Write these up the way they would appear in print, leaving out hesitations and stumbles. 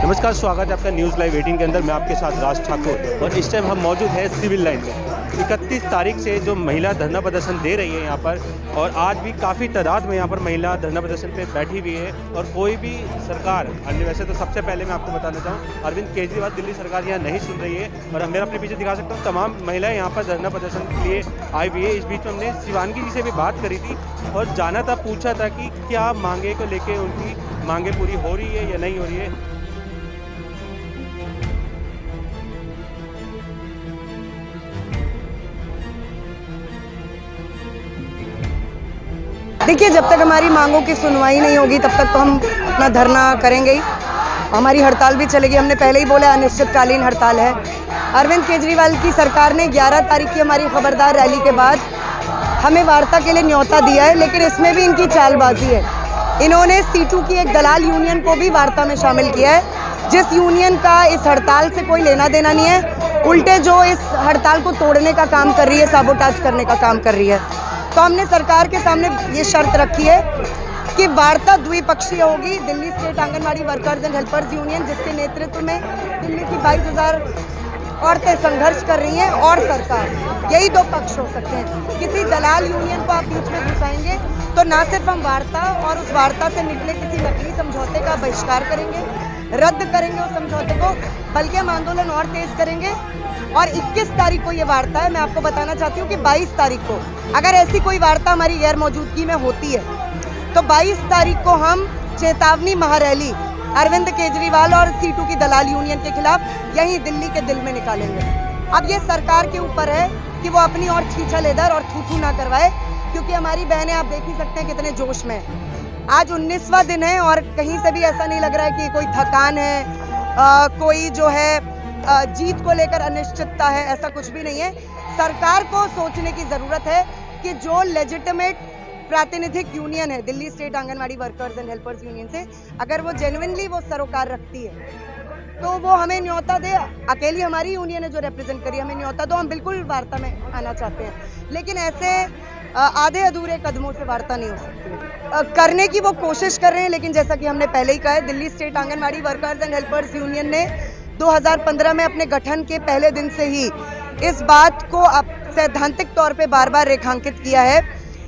नमस्कार, स्वागत है आपका न्यूज़ लाइव 18 के अंदर। मैं आपके साथ राज ठाकुर और इस टाइम हम मौजूद हैं सिविल लाइन में। 31 तारीख से जो महिला धरना प्रदर्शन दे रही है यहाँ पर, और आज भी काफ़ी तादाद में यहाँ पर महिला धरना प्रदर्शन पे बैठी हुई है। और कोई भी सरकार, वैसे तो सबसे पहले मैं आपको बताना चाहूँ, अरविंद केजरीवाल दिल्ली सरकार यहाँ नहीं सुन रही है। और हम मेरा अपने पीछे दिखा सकता हूँ, तमाम महिलाएं यहाँ पर धरना प्रदर्शन के लिए आई हुई है। इस बीच में हमने शिवानगी जी से भी बात करी थी और जाना था, पूछा था कि क्या मांगे को लेके उनकी मांगे पूरी हो रही है या नहीं हो रही है। देखिए, जब तक हमारी मांगों की सुनवाई नहीं होगी तब तक तो हम अपना धरना करेंगे ही। हमारी हड़ताल भी चलेगी। हमने पहले ही बोला अनिश्चितकालीन हड़ताल है। अरविंद केजरीवाल की सरकार ने 11 तारीख की हमारी खबरदार रैली के बाद हमें वार्ता के लिए न्योता दिया है, लेकिन इसमें भी इनकी चालबाजी है। इन्होंने सीटू की एक दलाल यूनियन को भी वार्ता में शामिल किया है, जिस यूनियन का इस हड़ताल से कोई लेना देना नहीं है। उल्टे जो इस हड़ताल को तोड़ने का काम कर रही है, साबोटाज करने का काम कर रही है। तो हमने सरकार के सामने ये शर्त रखी है कि वार्ता द्विपक्षीय होगी। Delhi state anganwadi workers and helpers union, जिसके नेतृत्व में दिल्ली की 22,000 औरतें संघर्ष कर रही हैं, और सरकार, यही दो पक्ष हो सकते हैं। किसी दलाल यूनियन को आप बीच में घुसाएंगे तो ना सिर्फ हम वार्ता और उस वार्ता से निकले किसी नकली समझौते का बहिष्कार करेंगे, रद्द करेंगे उस समझौते को, बल्कि हम आंदोलन और तेज करेंगे। और 21 तारीख को ये वार्ता है। मैं आपको बताना चाहती हूँ कि 22 तारीख को अगर ऐसी कोई वार्ता हमारी गैर मौजूदगी में होती है तो 22 तारीख को हम चेतावनी महारैली अरविंद केजरीवाल और सीटू की दलाल यूनियन के खिलाफ यहीं दिल्ली के दिल में निकालेंगे। अब ये सरकार के ऊपर है कि वो अपनी और छीछा लेदर और थू ना करवाए, क्योंकि हमारी बहनें आप देख ही सकते हैं कितने जोश में। आज 19वां दिन है और कहीं से भी ऐसा नहीं लग रहा है कि कोई थकान है, कोई जो है जीत को लेकर अनिश्चितता है, ऐसा कुछ भी नहीं है। सरकार को सोचने की जरूरत है कि जो लेजिटिमेट प्रातिनिधिक यूनियन है Delhi state anganwadi workers and helpers union से, अगर वो जेन्युइनली वो सरोकार रखती है तो वो हमें न्योता दे। अकेली हमारी यूनियन है जो रिप्रेजेंट करी, हमें न्योता दो, हम बिल्कुल वार्ता में आना चाहते हैं। लेकिन ऐसे आधे अधूरे कदमों से वार्ता नहीं हो सकती। करने की वो कोशिश कर रहे हैं, लेकिन जैसा कि हमने पहले ही कहा है, Delhi state anganwadi workers and helpers union ने 2015 में अपने गठन के पहले दिन से ही इस बात को अब सैद्धांतिक तौर पे बार बार रेखांकित किया है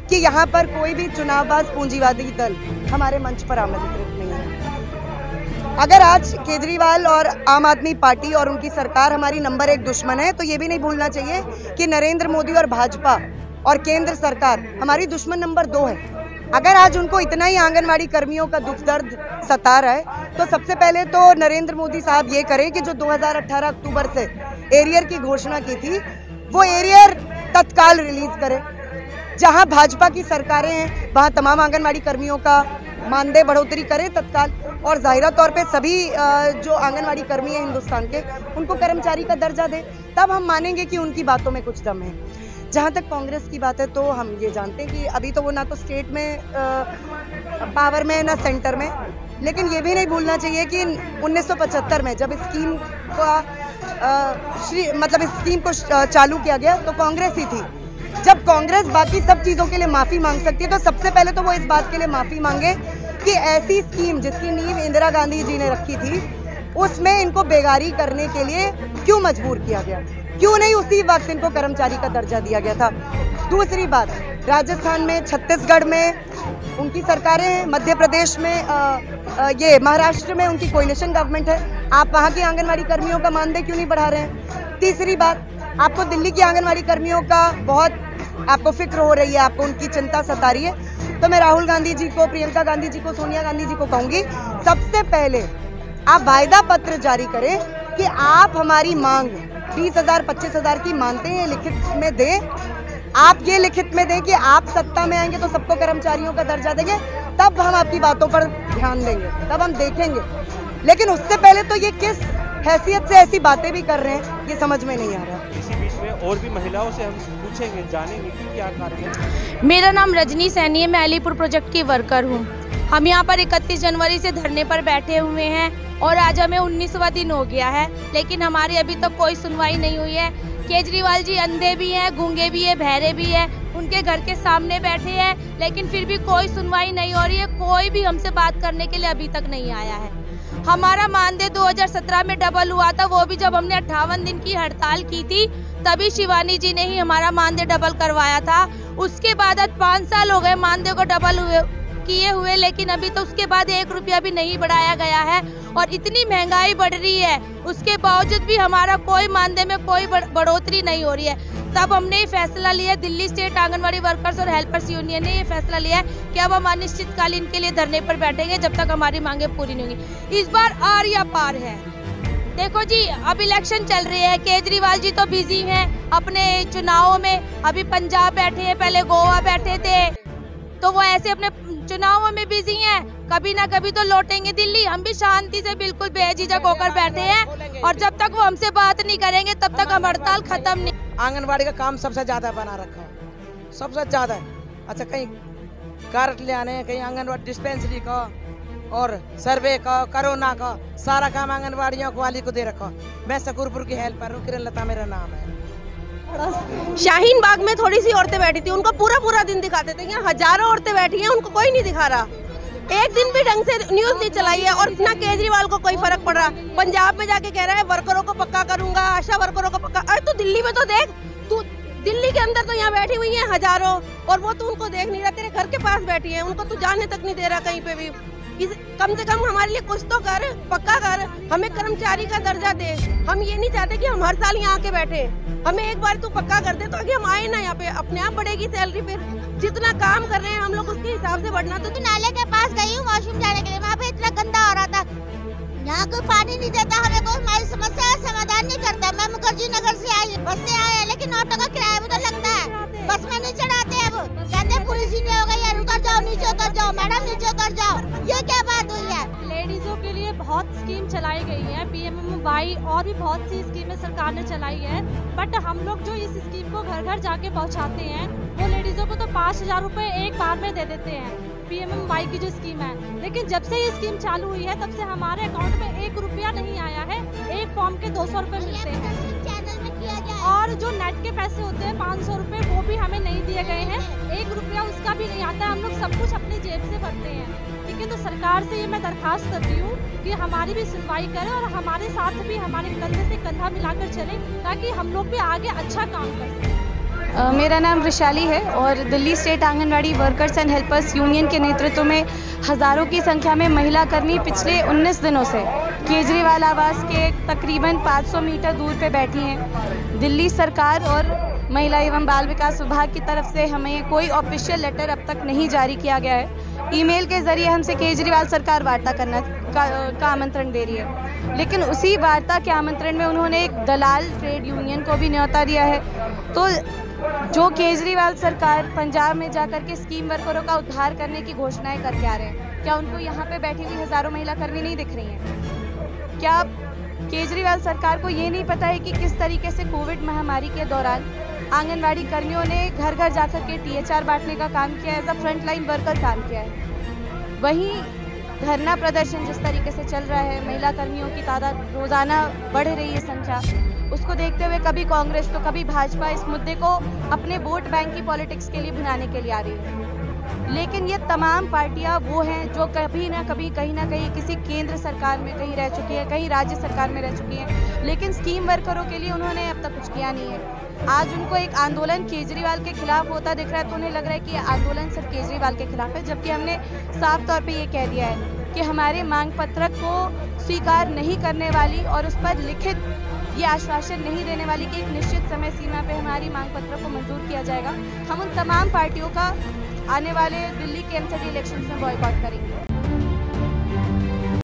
कि यहाँ पर कोई भी चुनावबाज पूंजीवादी दल हमारे मंच पर आमंत्रित नहीं है। अगर आज केजरीवाल और आम आदमी पार्टी और उनकी सरकार हमारी नंबर 1 दुश्मन है, तो ये भी नहीं भूलना चाहिए कि नरेंद्र मोदी और भाजपा और केंद्र सरकार हमारी दुश्मन नंबर 2 है। अगर आज उनको इतना ही आंगनवाड़ी कर्मियों का दुख दर्द सता रहा है, तो सबसे पहले तो नरेंद्र मोदी साहब ये करें कि जो 2018 अक्टूबर से एरियर की घोषणा की थी, वो एरियर तत्काल रिलीज करें। जहां भाजपा की सरकारें हैं वहां तमाम आंगनवाड़ी कर्मियों का मानदेय बढ़ोतरी करें तत्काल, और जाहिरा तौर पे सभी जो आंगनवाड़ी कर्मी हैं हिंदुस्तान के, उनको कर्मचारी का दर्जा दें। तब हम मानेंगे कि उनकी बातों में कुछ दम है। जहाँ तक कांग्रेस की बात है, तो हम ये जानते हैं कि अभी तो वो ना तो स्टेट में पावर में ना सेंटर में, लेकिन ये भी नहीं भूलना चाहिए कि 1975 में जब स्कीम का इस स्कीम को चालू किया गया तो कांग्रेस ही थी। जब कांग्रेस बाकी सब चीज़ों के लिए माफ़ी मांग सकती है, तो सबसे पहले तो वो इस बात के लिए माफ़ी मांगे कि ऐसी स्कीम जिसकी नींव इंदिरा गांधी जी ने रखी थी, उसमें इनको बेगारी करने के लिए क्यों मजबूर किया गया, क्यों नहीं उसी वक्त इनको कर्मचारी का दर्जा दिया गया था। दूसरी बात, राजस्थान में, छत्तीसगढ़ में उनकी सरकारें हैं, मध्य प्रदेश में, ये महाराष्ट्र में उनकी कोalition गवर्नमेंट है, आप वहाँ की आंगनवाड़ी कर्मियों का मानदेय क्यों नहीं बढ़ा रहे हैं। तीसरी बात, आपको दिल्ली की आंगनवाड़ी कर्मियों का बहुत आपको फिक्र हो रही है, आपको उनकी चिंता सता रही है, तो मैं राहुल गांधी जी को, प्रियंका गांधी जी को, सोनिया गांधी जी को कहूँगी, सबसे पहले आप वायदा पत्र जारी करें कि आप हमारी मांग 20,000 25,000 की मानते हैं, लिखित में दें। आप ये लिखित में दें कि आप सत्ता में आएंगे तो सबको कर्मचारियों का दर्जा देंगे, तब हम आपकी बातों पर ध्यान देंगे, तब हम देखेंगे। लेकिन उससे पहले तो ये किस हैसियत से ऐसी बातें भी कर रहे हैं, ये समझ में नहीं आ रहा। इसी बीच में और भी महिलाओं से हम पूछेंगे, जानेंगे कि क्या कारण है। मेरा नाम रजनी सैनी है, मैं अलीपुर प्रोजेक्ट की वर्कर हूँ। हम यहाँ पर 31 जनवरी से धरने पर बैठे हुए हैं और आज हमें 19वां दिन हो गया है, लेकिन हमारी अभी तक कोई सुनवाई नहीं हुई है। केजरीवाल जी अंधे भी हैं, गूंगे भी हैं, बहरे भी हैं, उनके घर के सामने बैठे हैं, लेकिन फिर भी कोई सुनवाई नहीं हो रही है। कोई भी हमसे बात करने के लिए अभी तक नहीं आया है। हमारा मानदेय 2017 में डबल हुआ था, वो भी जब हमने 58 दिन की हड़ताल की थी तभी शिवानी जी ने ही हमारा मानदेय डबल करवाया था। उसके बाद आज 5 साल हो गए मानदेय को डबल किए हुए, लेकिन अभी तो उसके बाद 1 रुपया भी नहीं बढ़ाया गया है और इतनी महंगाई बढ़ रही है उसके बावजूद भी हमारा कोई मानदेय में कोई बढ़ोतरी नहीं हो रही है। तब हमने ये फैसला लिया, दिल्ली स्टेट आंगनवाड़ी वर्कर्स और हेल्पर्स यूनियन ने ये फैसला लिया कि अब हम अनिश्चितकालीन के लिए धरने पर बैठेंगे जब तक हमारी मांगे पूरी नहीं होंगी। इस बार आर या पार है। देखो जी, अब इलेक्शन चल रही है, केजरीवाल जी तो बिजी हैं अपने चुनावों में, अभी पंजाब बैठे हैं, पहले गोवा बैठे थे, तो वो ऐसे अपने चुनावों में बिजी हैं, कभी ना कभी तो लौटेंगे दिल्ली। हम भी शांति से बिल्कुल बेझिझक होकर बैठे हैं और जब तक वो हमसे बात नहीं करेंगे तब तक हम हड़ताल खत्म नहीं। आंगनबाड़ी का काम सबसे ज्यादा बना रखा है, सबसे ज्यादा। अच्छा, कहीं कार्ड ले आने, कहीं आंगनबाड़ी डिस्पेंसरी का और सर्वे का, कोरोना का सारा काम आंगनबाड़ियों वाली को दे रखा। मैं सकूरपुर की हेल्पर हूँ, किरण लता मेरा नाम है। शाहीन बाग में थोड़ी सी औरतें बैठी थी, उनको पूरा दिन दिखाते थे। यहाँ हजारों औरतें बैठी हैं, उनको कोई नहीं दिखा रहा। एक दिन भी ढंग से न्यूज नहीं चलाई है और ना केजरीवाल को कोई फर्क पड़ रहा। पंजाब में जाके कह रहा है वर्करों को पक्का करूंगा, आशा वर्करों को पक्का। अरे तू दिल्ली में तो देख, तू दिल्ली के अंदर तो यहाँ बैठी हुई है हजारों, और वो तू उनको देख नहीं रहा, तेरे घर के पास बैठी है, उनको तू जाने तक नहीं दे रहा कहीं पे भी। कम से कम हमारे लिए कुछ तो कर, पक्का कर, हमें कर्मचारी का दर्जा दे। हम ये नहीं चाहते कि हम हर साल यहाँ आके बैठे, हमें एक बार तू पक्का कर दे तो आगे हम आए ना यहाँ पे, अपने आप बढ़ेगी सैलरी। फिर जितना काम कर रहे हैं हम लोग उसके हिसाब से बढ़ना। तो नाले के पास गई हूँ वॉशरूम जाने के लिए, वहाँ पे इतना गंदा हो रहा था, यहाँ कोई पानी नहीं देता, हमें कोई हमारी समस्या का समाधान नहीं करता। मैं मुखर्जी नगर से आई, बस से आए, लेकिन ऑटो का किराया भी तो लगता है, बस में नहीं चढ़ाते। अब कहते पुलिस ही नहीं हो गई है, उतर जाओ, नीचे उतर जाओ, मैडम नीचे उतर जाओ। ये क्या बात हुई है? लेडीजों के लिए बहुत स्कीम चलाई गई है, PMMY और भी बहुत सी स्कीमें सरकार ने चलाई है, बट हम लोग जो इस स्कीम को घर घर जाके पहुंचाते हैं वो लेडीजों को तो 5000 रुपए एक बार में दे देते हैं, PMMY की जो स्कीम है। लेकिन जब से ये स्कीम चालू हुई है तब से हमारे अकाउंट में 1 रुपया नहीं आया है, एक फॉर्म के 200 रुपए मिलते हैं और जो नेट के पैसे होते हैं 500 रुपए वो भी हमें नहीं दिए गए हैं, 1 रुपया उसका भी नहीं आता है। हम लोग सब कुछ अपनी जेब से भरते हैं। ठीक है, तो सरकार से ये मैं दरखास्त करती हूँ कि हमारी भी सुनवाई करें और हमारे साथ भी हमारे कंधे से कंधा मिलाकर चलें ताकि हम लोग भी आगे अच्छा काम कर सकें। मेरा नाम वैशाली है और Delhi state anganwadi workers and helpers union के नेतृत्व में हज़ारों की संख्या में महिला कर्मी पिछले 19 दिनों से केजरीवाल आवास के तकरीबन 500 मीटर दूर पे बैठी हैं। दिल्ली सरकार और महिला एवं बाल विकास विभाग की तरफ से हमें कोई ऑफिशियल लेटर अब तक नहीं जारी किया गया है। ईमेल के ज़रिए हमसे केजरीवाल सरकार वार्ता करना का आमंत्रण दे रही है, लेकिन उसी वार्ता के आमंत्रण में उन्होंने एक दलाल ट्रेड यूनियन को भी न्योता दिया है। तो जो केजरीवाल सरकार पंजाब में जाकर के स्कीम वर्करों का उद्धार करने की घोषणाएं करके आ रहे हैं, क्या उनको यहाँ पे बैठी हुई हज़ारों महिला कर्मी नहीं दिख रही हैं? क्या केजरीवाल सरकार को ये नहीं पता है कि किस तरीके से कोविड महामारी के दौरान आंगनवाड़ी कर्मियों ने घर घर जाकर के THR बांटने का काम किया, as a front line worker काम किया है। वहीं धरना प्रदर्शन जिस तरीके से चल रहा है, महिला कर्मियों की तादाद रोज़ाना बढ़ रही है संख्या, उसको देखते हुए कभी कांग्रेस तो कभी भाजपा इस मुद्दे को अपने वोट बैंक की पॉलिटिक्स के लिए भुनाने के लिए आ रही है। लेकिन ये तमाम पार्टियां वो हैं जो कभी ना कभी कहीं ना कहीं किसी केंद्र सरकार में कहीं रह चुकी है, कहीं राज्य सरकार में रह चुकी है, लेकिन स्कीम वर्करों के लिए उन्होंने अब तक कुछ किया नहीं है। आज उनको एक आंदोलन केजरीवाल के खिलाफ होता दिख रहा है तो उन्हें लग रहा है कि ये आंदोलन सिर्फ केजरीवाल के खिलाफ है, जबकि हमने साफ तौर पर ये कह दिया है कि हमारे मांग पत्रक को स्वीकार नहीं करने वाली और उस पर लिखित ये आश्वासन नहीं देने वाली कि एक निश्चित समय सीमा पे हमारी मांग पत्र को मंजूर किया जाएगा। हम उन तमाम पार्टियों का आने वाले दिल्ली के MCD इलेक्शंस में बॉयकॉट करेंगे।